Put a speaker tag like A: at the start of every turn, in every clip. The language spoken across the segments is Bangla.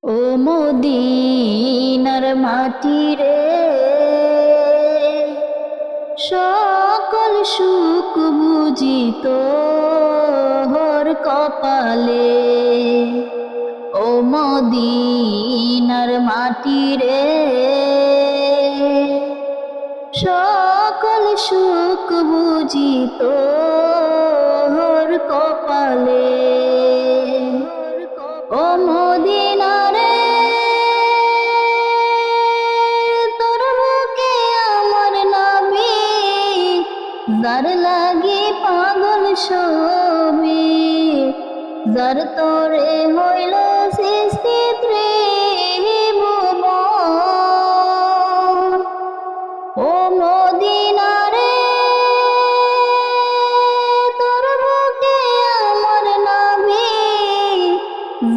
A: ও মদিনার মাটি রে, সকল সুখ বুঝি তোর কপালে। ও মদিনার মাটি রে, সকল সুখ বুঝি তোর কপালে। ও মদিনা রে, তোর বুকে আমার নবী, যার লাগি পাগল সবে, যার তরে হইল সৃষ্টি ত্রিভুবন। ও মদিনা রে, তোর বুকে আমার নবী,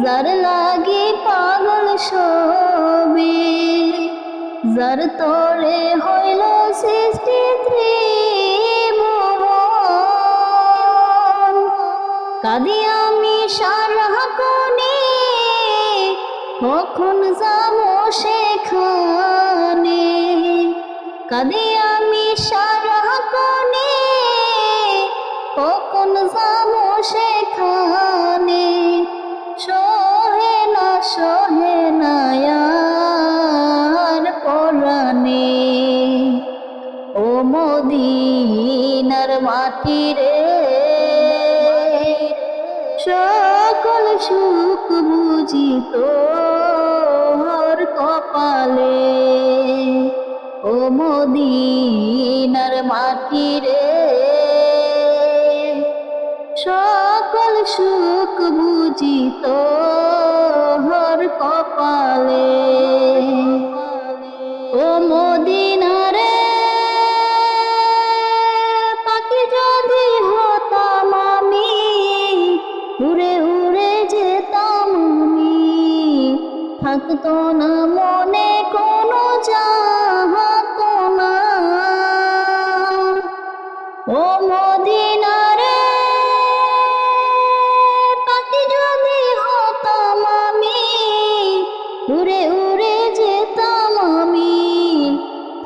A: যার লাগি পাগল সবে, যার তরে হইল সৃষ্টি ত্রিভুবন। কাঁদি আমি সারাক্ষণে, কখন যাব সেখানে। কাঁদি আমি সারাক্ষণে, কখন যাব সেখানে। সহে না আর পরাণে। ও মদিনার মাটি রে, সকল সুখ বুঝি তোর কপালে। ও মদিনার মাটি রে, সকল সুখ বুঝি তোর কপালে। ও মদিনা রে, পাখি যদি হতাম আমি, উড়ে উড়ে যেতাম আমি, থাকতো না মনে কোনো যাতনা। ও মদিনা রে, পাখি যদি হতাম আমি, উড়ে উড়ে যেতাম আমি,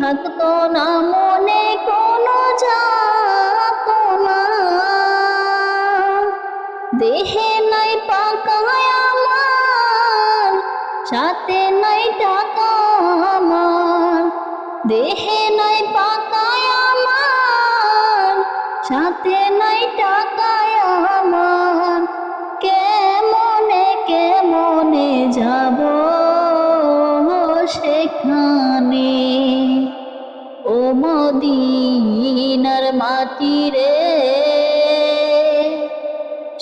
A: থাকতো না মনে কোনো যাতনা। দেহে নাই পাকা আমার, সাথে নাই টাকা আমার। দেহে নাই পাকা আমার, সাথে নাই টাকা আমার। কেমনে যাব সেখানে। ও মদিনার মাটি রে,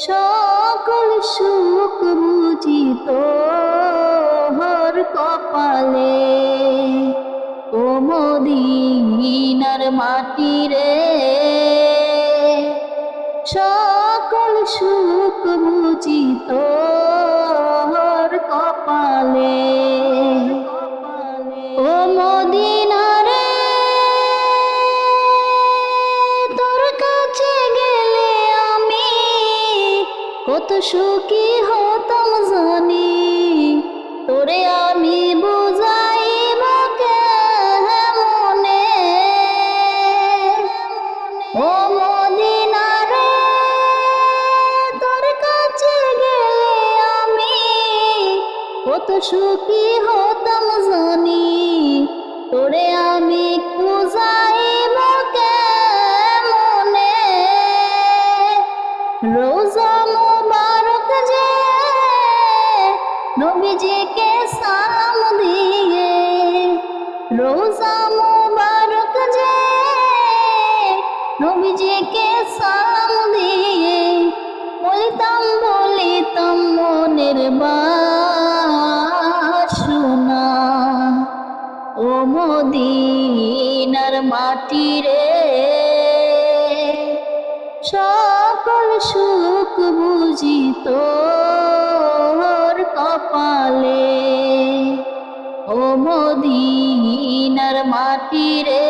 A: সকল সুখ বুঝি তোর কপালে। ও মদিনার মাটি রে, সকল সুখ বুঝি তোর কপালে। ও মদিনা রে, তোর কাছে গেলে আমি কত সুখী হতাম জানি। তোরে আমি বুঝাইব কেমনে। ও মদিনা রে, তোর কাছে গেলে আমি কত সুখী হতাম জানি। তোরে আমি বুঝাইব কেমনে। রোজা মুবারক যে নবীজিকে সালাম দিয়ে, রোজা মুবারক যে নবীজিকে সালাম দিয়ে, বলিতাম মনের বাসনা। ও মদিনার মাটি রে, সকল সুখ বুঝি তোর কপালে। ও মদিনার মাটি রে,